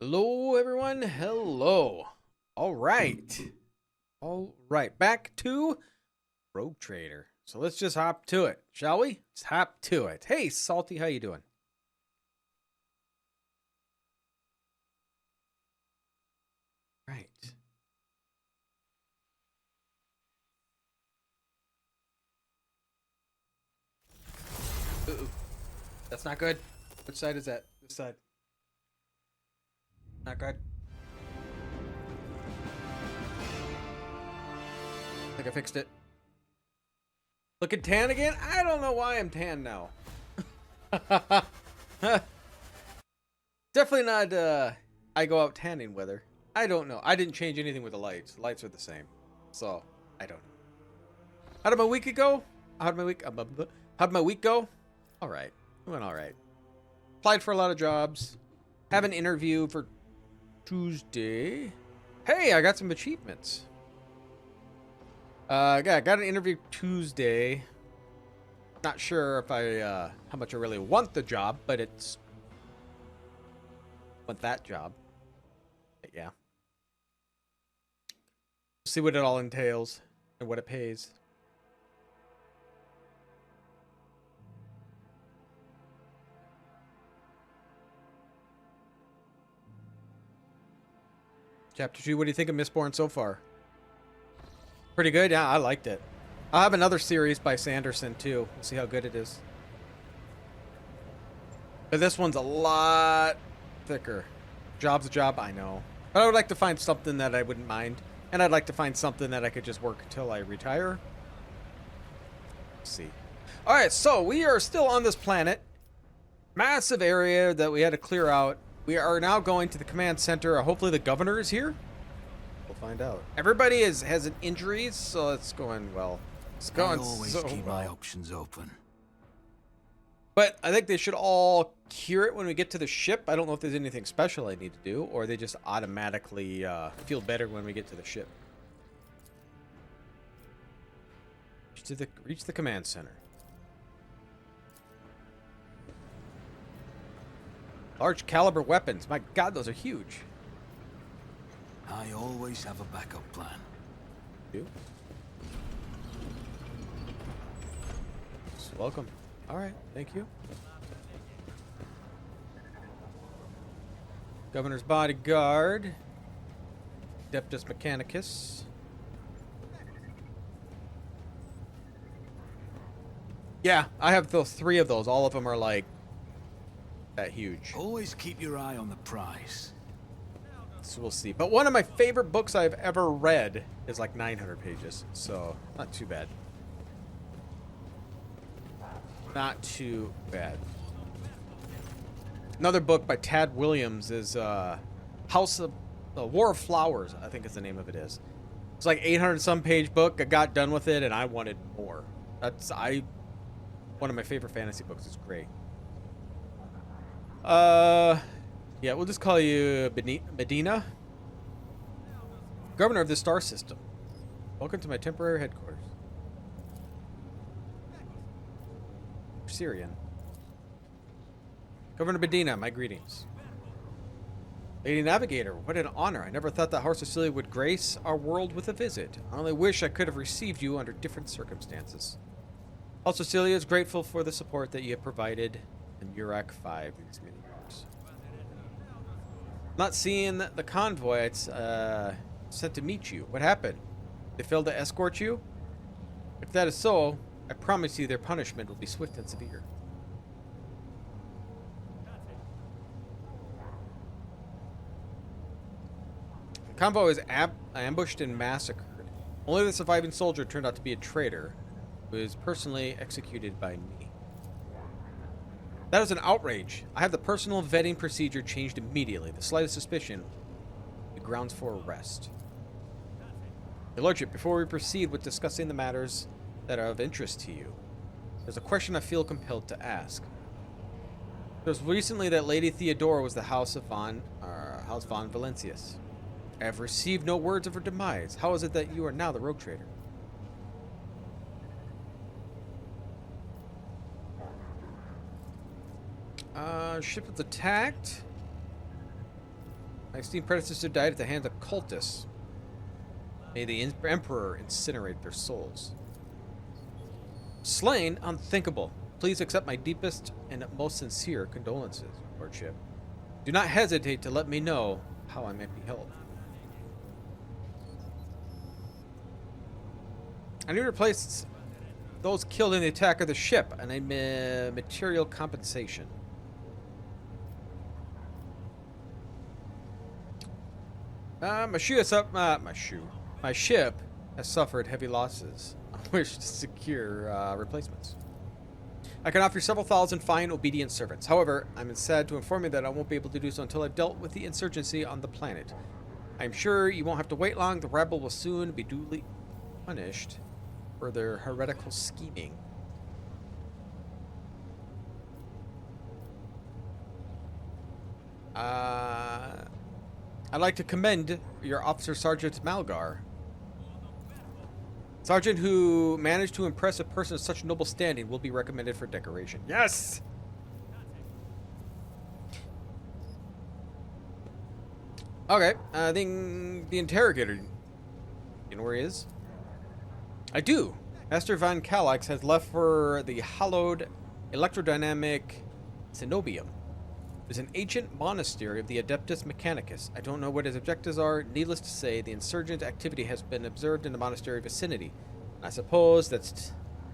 Hello, everyone. Hello. All right. All right. Back to Rogue Trader. So let's just hop to it, shall we? Let's hop to it. Hey, Salty, how you doing? Right. Ooh, that's not good. Which side is that? This side. Not good. I think I fixed it. Looking tan again? I don't know why I'm tan now. Definitely not I go out tanning weather. I don't know. I didn't change anything with the lights. The lights are the same. So, I don't know. How did my week go? How did my week go? All right. It went all right. Applied for a lot of jobs. Have an interview for Tuesday. Hey, I got some achievements. Yeah, I got an interview Tuesday. Not sure if I how much I really want the job, but want that job. But yeah. See what it all entails and what it pays. Chapter 2, what do you think of Mistborn so far? Pretty good? Yeah, I liked it. I'll have another series by Sanderson, too. We'll see how good it is. But this one's a lot thicker. Job's a job, I know. But I would like to find something that I wouldn't mind. And I'd like to find something that I could just work until I retire. Let's see. Alright, so we are still on this planet. Massive area that we had to clear out. We are now going to the command center. Hopefully the governor is here. We'll find out. Everybody has an injuries, so it's going well. It's going I always so keep well. my options open. But I think they should all cure it when we get to the ship. I don't know if there's anything special I need to do, or they just automatically feel better when we get to the ship. Reach the command center. Large caliber weapons. My God, those are huge. I always have a backup plan. You? Welcome. All right, thank you. Governor's bodyguard. Adeptus Mechanicus. Yeah, I have those 3 of those. All of them are like that huge. Always keep your eye on the prize. So we'll see. But one of my favorite books I've ever read is like 900 pages. So not too bad. Not too bad. Another book by Tad Williams is House of War of Flowers, I think is the name of it is. It's like 800 some page book. I got done with it and I wanted more. One of my favorite fantasy books. It's great. Yeah, we'll just call you Medina. Governor of the star system. Welcome to my temporary headquarters. Syrian. Governor Medina, my greetings. Lady Navigator, what an honor. I never thought that House Cecilia would grace our world with a visit. I only wish I could have received you under different circumstances. House Cecilia is grateful for the support that you have provided in Urak 5 in these many years. Not seeing the convoy it's sent to meet you. What happened? They failed to escort you? If that is so, I promise you their punishment will be swift and severe. The convoy was ambushed and massacred. Only the surviving soldier turned out to be a traitor, who was personally executed by me. That is an outrage. I have the personal vetting procedure changed immediately. The slightest suspicion, the grounds for arrest. Your Lordship, before we proceed with discussing the matters that are of interest to you, there's a question I feel compelled to ask. It was recently that Lady Theodora was the House von Valentius. I have received no words of her demise. How is it that you are now the rogue trader? Ship was attacked. My esteemed predecessor died at the hands of cultists. May the Emperor incinerate their souls. Slain? Unthinkable. Please accept my deepest and most sincere condolences, Lordship. Do not hesitate to let me know how I may be helped. I need to replace those killed in the attack of the ship, and I need material compensation. My ship has suffered heavy losses. I wish to secure replacements. I can offer you several thousand fine, obedient servants. However, I'm sad to inform you that I won't be able to do so until I've dealt with the insurgency on the planet. I'm sure you won't have to wait long. The rebel will soon be duly punished for their heretical scheming. I'd like to commend your officer, Sergeant Malgar. Sergeant who managed to impress a person of such noble standing will be recommended for decoration. Yes! Okay, I think the interrogator. You know where he is? I do. Master Van Calax has left for the hallowed electrodynamic cenobium. It's an ancient monastery of the Adeptus Mechanicus. I don't know what his objectives are. Needless to say, the insurgent activity has been observed in the monastery vicinity. I suppose that's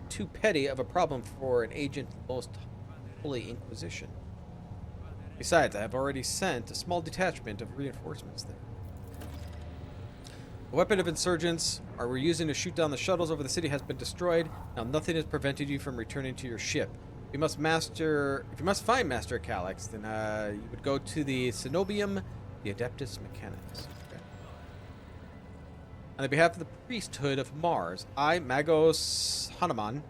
too petty of a problem for an agent of the most holy Inquisition. Besides, I have already sent a small detachment of reinforcements there. The weapon of insurgents we're using to shoot down the shuttles over the city has been destroyed. Now nothing has prevented you from returning to your ship. If you must find Master Calax, then you would go to the Cenobium, the Adeptus Mechanicus. Okay. On behalf of the priesthood of Mars, I, Magos Hanuman,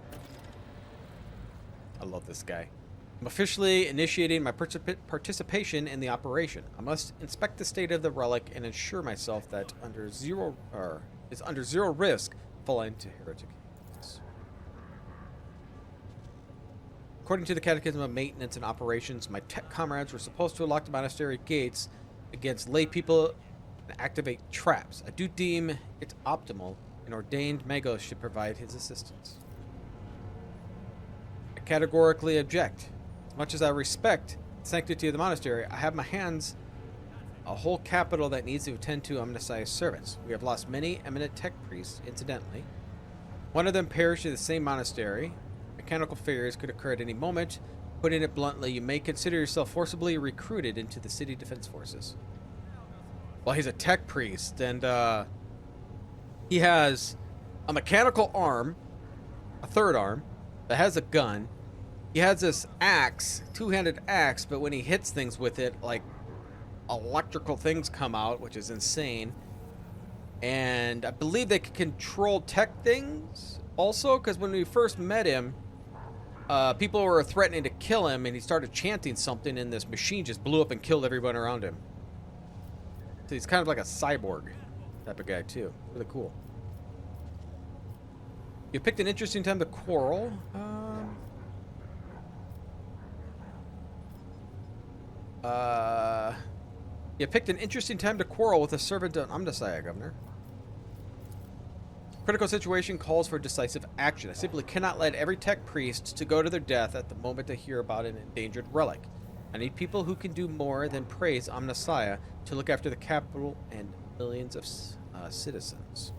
I love this guy, I'm officially initiating my participation in the operation. I must inspect the state of the relic and ensure myself that it's under zero risk of falling into heretic hands. According to the Catechism of Maintenance and Operations, my tech comrades were supposed to lock the monastery gates against lay people and activate traps. I do deem it optimal, and ordained Magos should provide his assistance. I categorically object. As much as I respect the sanctity of the monastery, I have in my hands a whole capital that needs to attend to Omnissiah's servants. We have lost many eminent tech priests, incidentally. One of them perished in the same monastery. Mechanical failures could occur at any moment. Putting it bluntly, you may consider yourself forcibly recruited into the city defense forces. Well, he's a tech priest, and he has a mechanical arm, a third arm, that has a gun. He has this axe, two-handed axe, but when he hits things with it, like, electrical things come out, which is insane. And I believe they can control tech things also, because when we first met him, people were threatening to kill him, and he started chanting something, and this machine just blew up and killed everyone around him. So he's kind of like a cyborg type of guy, too. Really cool. You picked an interesting time to quarrel. You picked an interesting time to quarrel with a servant of Omnissiah, Governor. Critical situation calls for decisive action. I simply cannot let every tech priest to go to their death at the moment they hear about an endangered relic. I need people who can do more than praise Omnissiah to look after the capital and millions of citizens.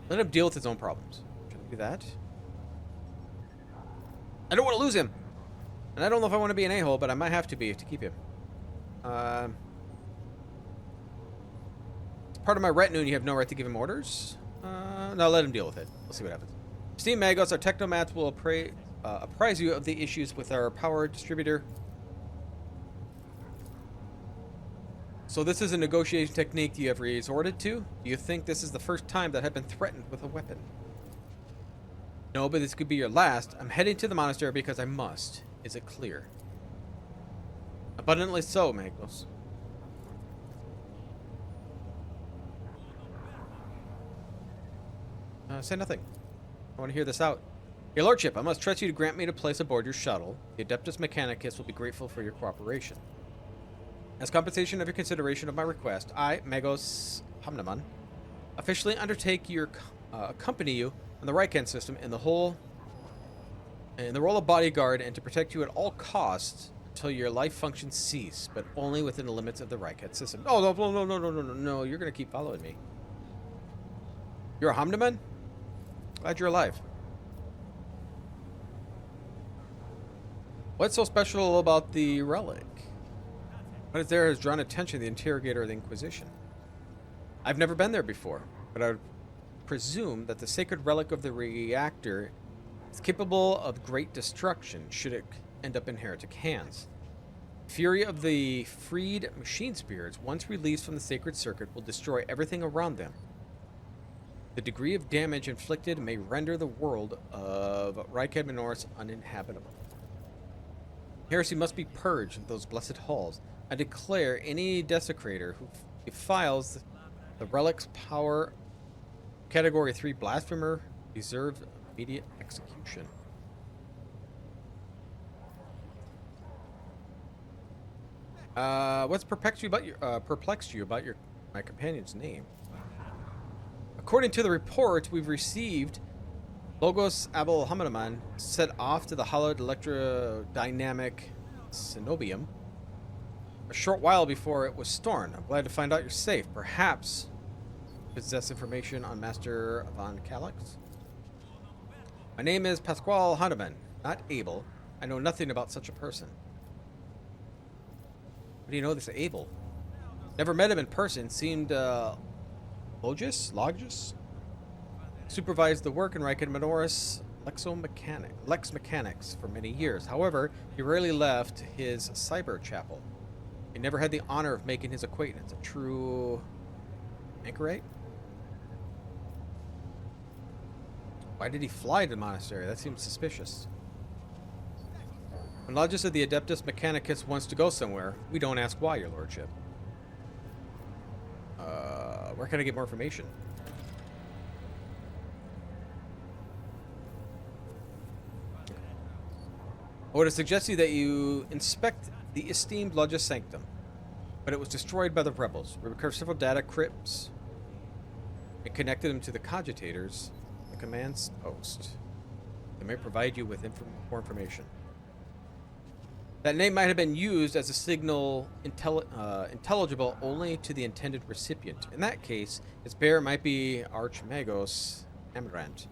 Let him deal with his own problems. Can I do that? I don't want to lose him. And I don't know if I want to be an a-hole, but I might have to be to keep him. It's part of my retinue and you have no right to give him orders? No, let him deal with it. We'll see what happens. Esteemed Magos, our technomats will apprise you of the issues with our power distributor. So this is a negotiation technique you have resorted to? Do you think this is the first time that I've been threatened with a weapon? No, but this could be your last. I'm heading to the monastery because I must. Is it clear? Abundantly so, Magos. Say nothing. I want to hear this out. Your Lordship, I must trust you to grant me a place aboard your shuttle. The Adeptus Mechanicus will be grateful for your cooperation. As compensation of your consideration of my request, I, Magos Hamnaman, officially undertake your accompany you on the Ryken system in the role of bodyguard and to protect you at all costs until your life functions cease, but only within the limits of the Ryken system. Oh, no, you're going to keep following me. You're a Hamnaman? Glad you're alive. What's so special about the relic? What is there has drawn attention to the interrogator of the Inquisition? I've never been there before, but I would presume that the sacred relic of the reactor is capable of great destruction should it end up in heretic hands. Fury of the freed machine spirits, once released from the sacred circuit, will destroy everything around them. The degree of damage inflicted may render the world of Ryken Minoris uninhabitable. Heresy must be purged in those blessed halls. I declare any desecrator who defiles the relic's power, Category 3 blasphemer, deserves immediate execution. What's perplexed you about my companion's name? According to the report we've received, Logos Abel Hamanaman set off to the hollowed electrodynamic cenobium a short while before it was stormed. I'm glad to find out you're safe. Perhaps you possess information on Master Von Calyx? My name is Pasquale Hahnemann, not Abel. I know nothing about such a person. What do you know this Abel? Never met him in person. Seemed Logis? Supervised the work in Ryken Minoris Lex Mechanics for many years. However, he rarely left his cyber chapel. He never had the honor of making his acquaintance. A true anchorite? Why did he fly to the monastery? That seems suspicious. When Logis of the Adeptus Mechanicus wants to go somewhere, we don't ask why, your lordship. Where can I get more information? I would have suggested that you inspect the esteemed Logis Sanctum, but it was destroyed by the rebels. We recovered several data crypts and connected them to the cogitators, the command post. They may provide you with more information. That name might have been used as a signal intelligible only to the intended recipient. In that case, its bearer might be Archmagos Amarant,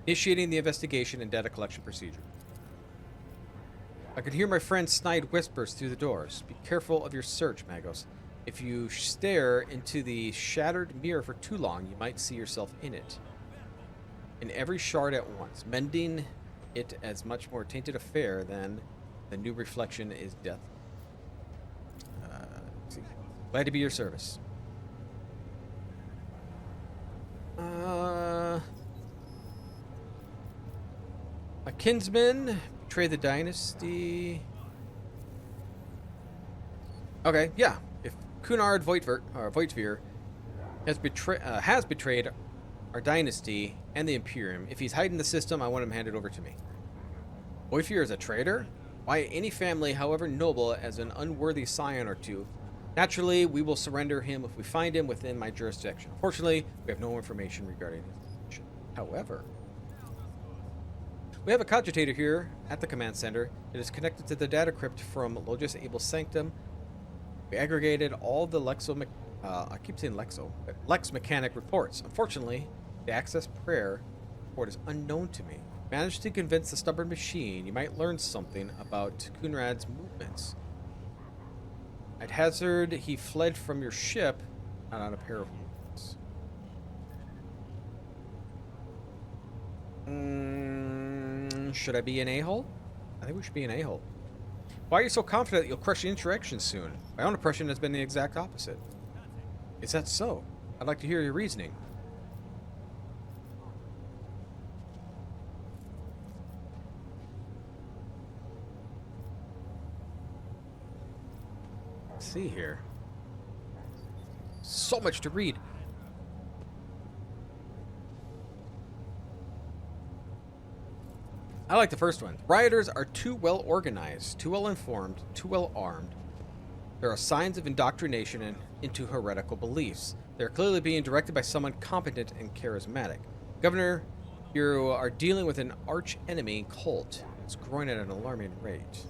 initiating the investigation and data collection procedure. I could hear my friend's snide whispers through the doors. Be careful of your search, Magos. If you stare into the shattered mirror for too long, you might see yourself in it. In every shard at once, mending it as much more tainted affair than the new reflection is death. Glad to be your service. A kinsman betrayed the dynasty. Okay, yeah. If Cunard Voitvir has betrayed our dynasty and the Imperium, if he's hiding the system, I want him handed over to me. Voitvir is a traitor? Why, any family, however noble, as an unworthy scion or two. Naturally, we will surrender him if we find him within my jurisdiction. Unfortunately, we have no information regarding his position. However, we have a cogitator here at the command center. It is connected to the data crypt from Logis Abel's Sanctum. We aggregated all the Lex Mechanic reports. Unfortunately, the access prayer report is unknown to me. Managed to convince the stubborn machine you might learn something about Kunrad's movements. At hazard, he fled from your ship, not on a pair of wings. Should I be an a-hole? I think we should be an a-hole. Why are you so confident that you'll crush the insurrection soon? My own impression has been the exact opposite. Is that so? I'd like to hear your reasoning. Let's see here. So much to read. I like the first one. Rioters are too well organized, too well informed, too well armed. There are signs of indoctrination into heretical beliefs. They are clearly being directed by someone competent and charismatic. Governor, you are dealing with an arch enemy cult. It's growing at an alarming rate.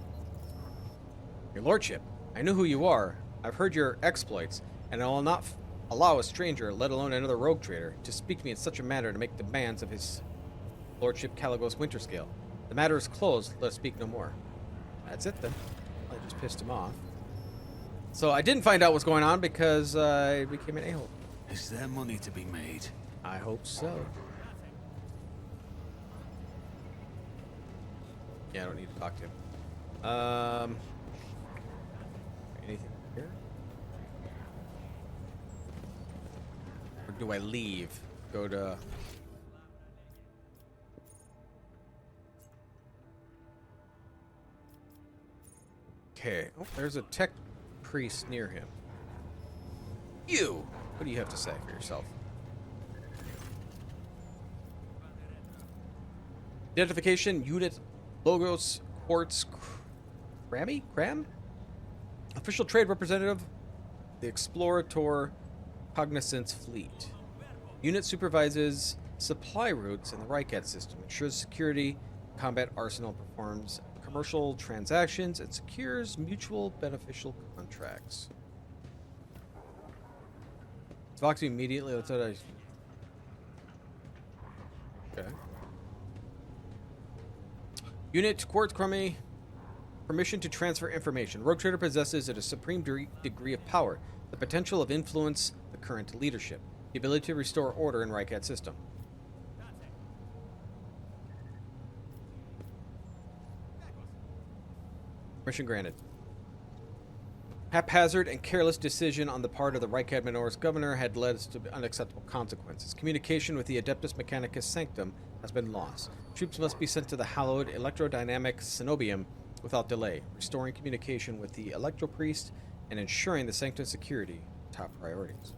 Your lordship, I know who you are. I've heard your exploits, and I will not allow a stranger, let alone another rogue trader, to speak to me in such a manner to make demands of his lordship Caligos Winterscale. The matter is closed. Let us speak no more. That's it then. I just pissed him off. So I didn't find out what's going on because I became an a-hole. Is there money to be made? I hope so. Yeah, I don't need to talk to him. Anything here? Or do I leave? Go to... Okay. Oh, there's a tech priest near him. You! What do you have to say for yourself? Identification, unit, logos, quartz, Cram? Official trade representative, the Explorator Cognizance Fleet. Unit supervises supply routes in the Rycat system, ensures security, combat arsenal, performs commercial transactions, and secures mutual beneficial contracts. Talk to you immediately. That's what I... Okay. Unit Quartz Crummy. Permission to transfer information. Rogue Trader possesses at a supreme degree of power, the potential of influence the current leadership, the ability to restore order in Rycat system. Permission granted. Haphazard and careless decision on the part of the Rycat Minoris governor had led to unacceptable consequences. Communication with the Adeptus Mechanicus Sanctum has been lost. Troops must be sent to the hallowed electrodynamic cenobium without delay, restoring communication with the Electro Priest and ensuring the Sanctum security top priorities.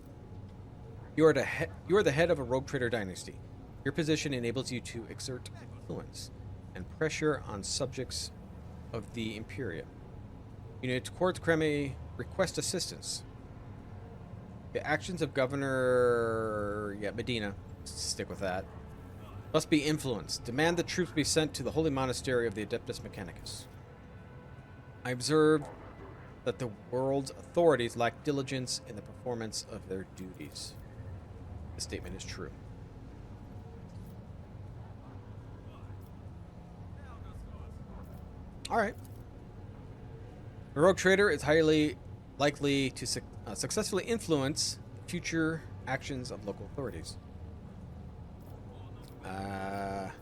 You are the head of a rogue trader dynasty. Your position enables you to exert influence and pressure on subjects of the Imperium. Unit Quartz Creme request assistance. The actions of Governor Medina, stick with that, must be influenced. Demand the troops be sent to the holy monastery of the Adeptus Mechanicus. I observed that the world's authorities lack diligence in the performance of their duties. The statement is true. All right. The rogue trader is highly likely to successfully influence the future actions of local authorities. What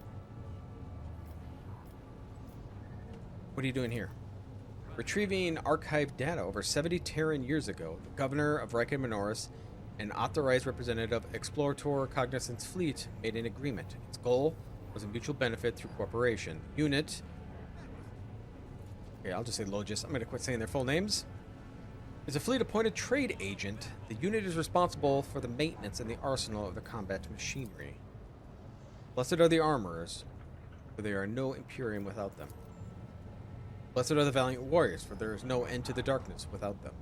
are you doing here? Retrieving archived data over 70 Terran years ago, the governor of Rycat Minoris and authorized representative Explorator Cognizance Fleet made an agreement. Its goal was a mutual benefit through cooperation. Unit... Okay, I'll just say Logis. I'm going to quit saying their full names. As a fleet-appointed trade agent, the unit is responsible for the maintenance and the arsenal of the combat machinery. Blessed are the armorers, for there are no Imperium without them. Blessed are the valiant warriors, for there is no end to the darkness without them.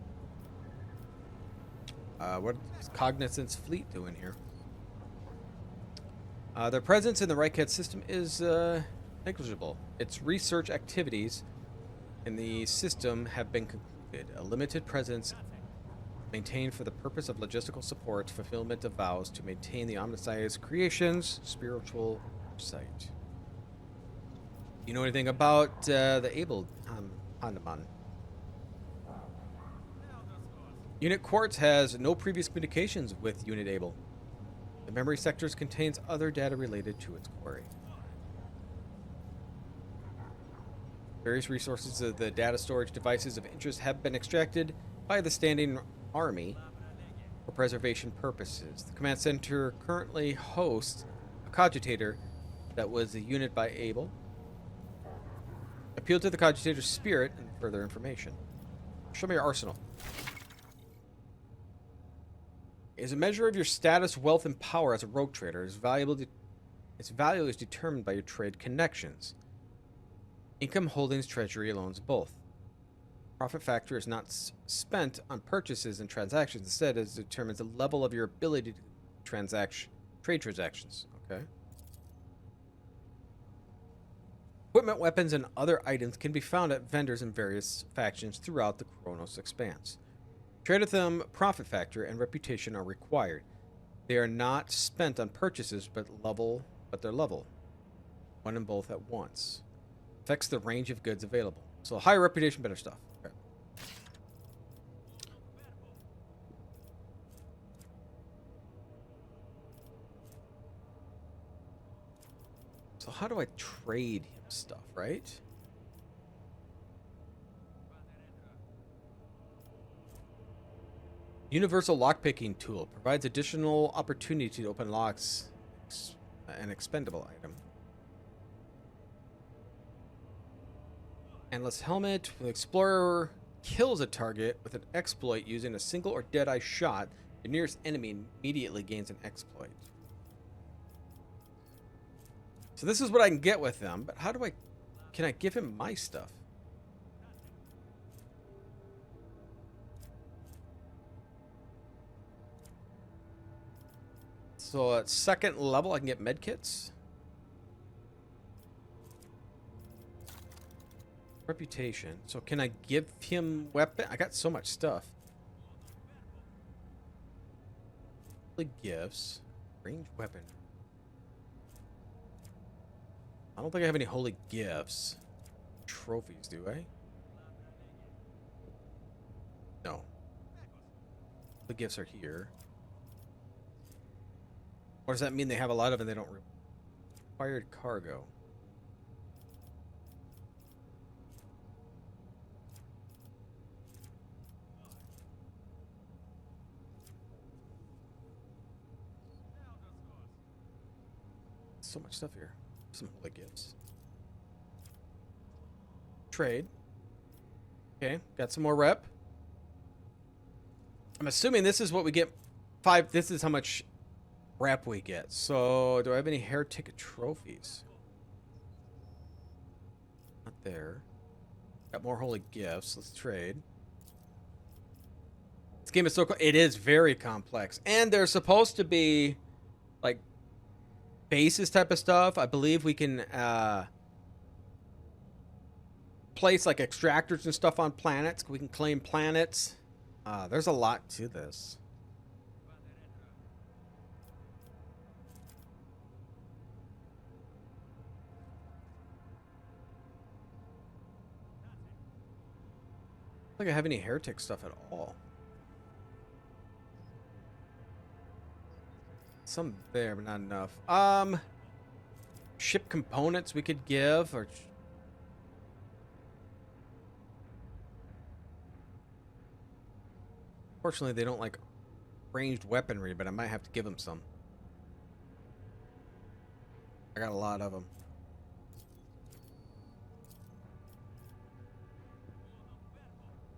What is Cognizance Fleet doing here? Their presence in the Rycat system is negligible. Its research activities in the system have been concluded. A limited presence maintained for the purpose of logistical support, fulfillment of vows to maintain the Omniscience creation's spiritual sight. You know anything about the Able Handaman? Unit Quartz has no previous communications with Unit Able. The memory sectors contains other data related to its query. Various resources of the data storage devices of interest have been extracted by the standing army for preservation purposes. The command center currently hosts a cogitator that was a unit by Able. Appeal to the cogitator's spirit and further information. Show me your arsenal. As a measure of your status, wealth, and power as a rogue trader, its value is determined by your trade connections. Income holdings treasury loans both. Profit factor is not spent on purchases and transactions. Instead, it determines the level of your ability to trade transactions. Okay. Equipment, weapons, and other items can be found at vendors in various factions throughout the Kronos Expanse. Trade with them, profit factor and reputation are required. They are not spent on purchases, but they're level. One and both at once. Affects the range of goods available. So higher reputation, better stuff. Okay. So how do I trade him stuff, right? Universal lockpicking tool provides additional opportunity to open locks. An expendable item. Endless helmet. The explorer kills a target with an exploit using a single or dead-eye shot. The nearest enemy immediately gains an exploit. So this is what I can get with them, but how do I... Can I give him my stuff? So at second level, I can get medkits. Reputation. So can I give him weapon? I got so much stuff. Gifts. Range weapon. I don't think I have any holy gifts. Trophies, do I? No. The gifts are here. What does that mean? They have a lot of and they don't required cargo. So much stuff here. Some holy gifts. Trade. Okay, got some more rep. I'm assuming this is what we get. This is how much rep we get. So, do I have any heretic trophies? Not there. Got more holy gifts. Let's trade. This game is so... It is very complex. And there's supposed to be, like, bases type of stuff. I believe we can place, like, extractors and stuff on planets. We can claim planets. There's a lot to this. I don't think I have any heretic stuff at all. Some there, but not enough. Ship components we could give, or... Fortunately, they don't like ranged weaponry, but I might have to give them some. I got a lot of them.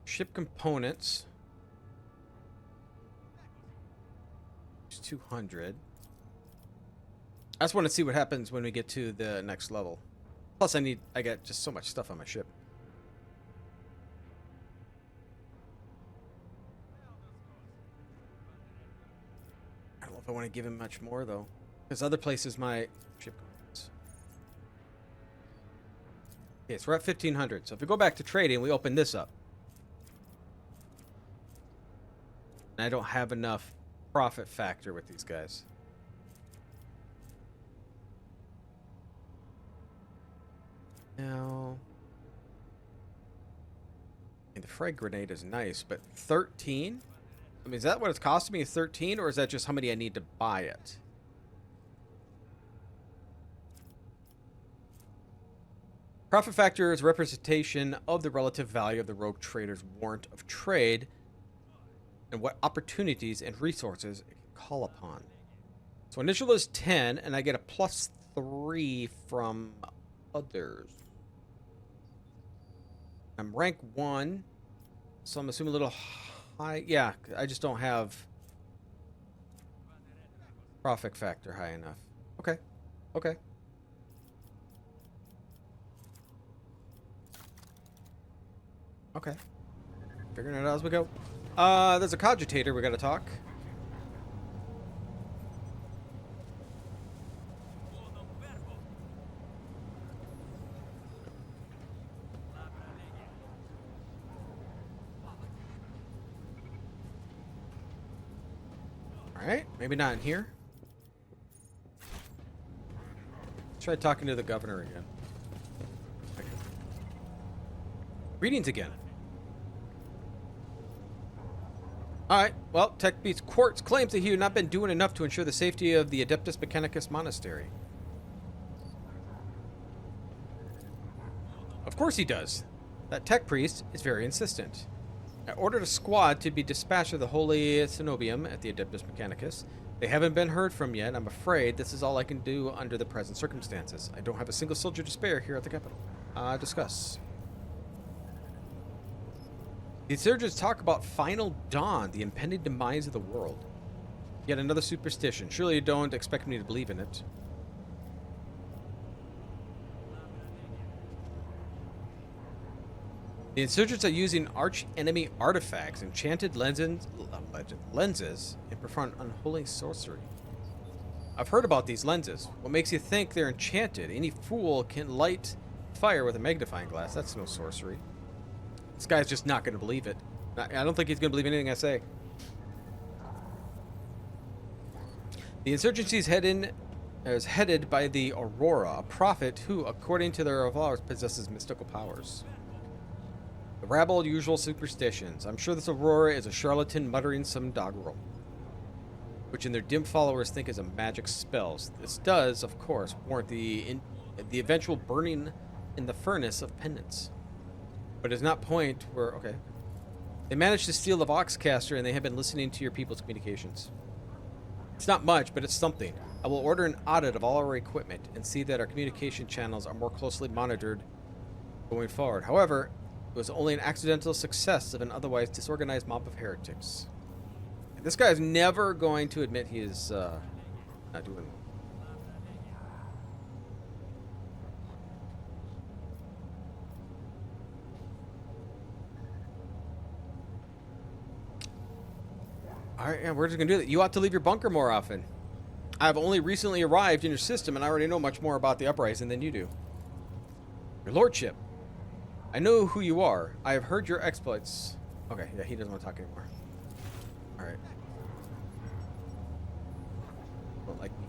Ship components. It's 200. I just want to see what happens when we get to the next level. Plus, I got just so much stuff on my ship. I don't know if I want to give him much more, though. Because other places my ship components. Okay, so we're at 1,500. So if we go back to trading, we open this up. I don't have enough profit factor with these guys. Now, the frag grenade is nice, but 13? I mean, is that what it's costing me, 13, or is that just how many I need to buy it? Profit factor is a representation of the relative value of the rogue trader's warrant of trade and what opportunities and resources it can call upon. So initial is 10, and I get a +3 from others. I'm rank 1, so I'm assuming a little high. Yeah, I just don't have profit factor high enough. Okay. Okay. Okay. Figuring it out as we go. There's a cogitator we gotta talk. Alright, maybe not in here. Try talking to the governor again. Okay. Greetings again. Alright, well, Tech Beats Quartz claims that he had not been doing enough to ensure the safety of the Adeptus Mechanicus Monastery. Of course he does. That tech priest is very insistent. I ordered a squad to be dispatched to the Holy Cenobium at the Adeptus Mechanicus. They haven't been heard from yet. I'm afraid this is all I can do under the present circumstances. I don't have a single soldier to spare here at the capital. Discuss. The insurgents talk about final dawn, the impending demise of the world. Yet another superstition. Surely you don't expect me to believe in it. The insurgents are using arch-enemy artifacts, enchanted lenses, and perform unholy sorcery. I've heard about these lenses. What makes you think they're enchanted? Any fool can light fire with a magnifying glass. That's no sorcery. This guy's just not going to believe it. I don't think he's going to believe anything I say. The insurgency is headed by the Aurora, a prophet who, according to their revolvers, possesses mystical powers. The rabble usual superstitions. I'm sure this Aurora is a charlatan muttering some doggerel, which in their dim followers think is a magic spell. This does, of course, warrant the eventual burning in the furnace of penance. But it's not point where... Okay. They managed to steal the Voxcaster, and they have been listening to your people's communications. It's not much, but it's something. I will order an audit of all our equipment and see that our communication channels are more closely monitored going forward. However, it was only an accidental success of an otherwise disorganized mob of heretics. And this guy is never going to admit he is not doing well. Alright, yeah, we're just gonna do that. You ought to leave your bunker more often. I've only recently arrived in your system and I already know much more about the uprising than you do. Your lordship. I know who you are. I have heard your exploits. Okay, yeah, he doesn't want to talk anymore. Alright. Don't like me.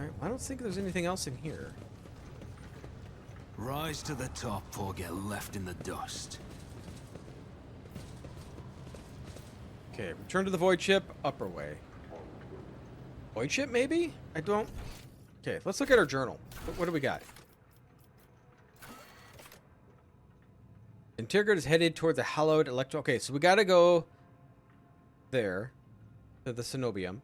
Alright, I don't think there's anything else in here. Rise to the top or get left in the dust. Okay, return to the void ship, upper way. Void ship, maybe? I don't... Okay, let's look at our journal. What do we got? Interrogator is headed toward the hallowed electro... Okay, so we gotta go there. To the Cenobium.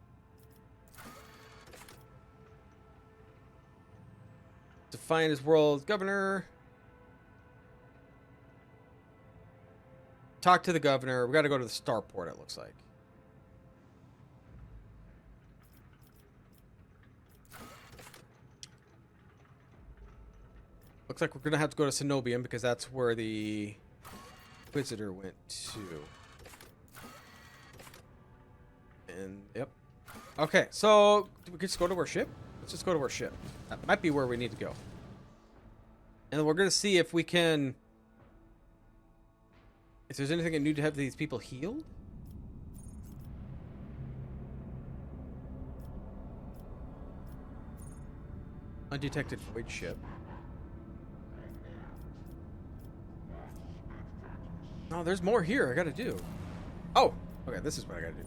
To find his world's governor. Talk to the governor. We gotta go to the starport, it looks like. Looks like we're gonna have to go to Cenobium because that's where the Inquisitor went to. And, yep. Okay, so we can just go to our ship? Let's just go to our ship. That might be where we need to go. And then we're gonna see if we can... If there's anything I need to have these people healed? Undetected void ship. No, there's more here I gotta do. Oh! Okay, this is what I gotta do.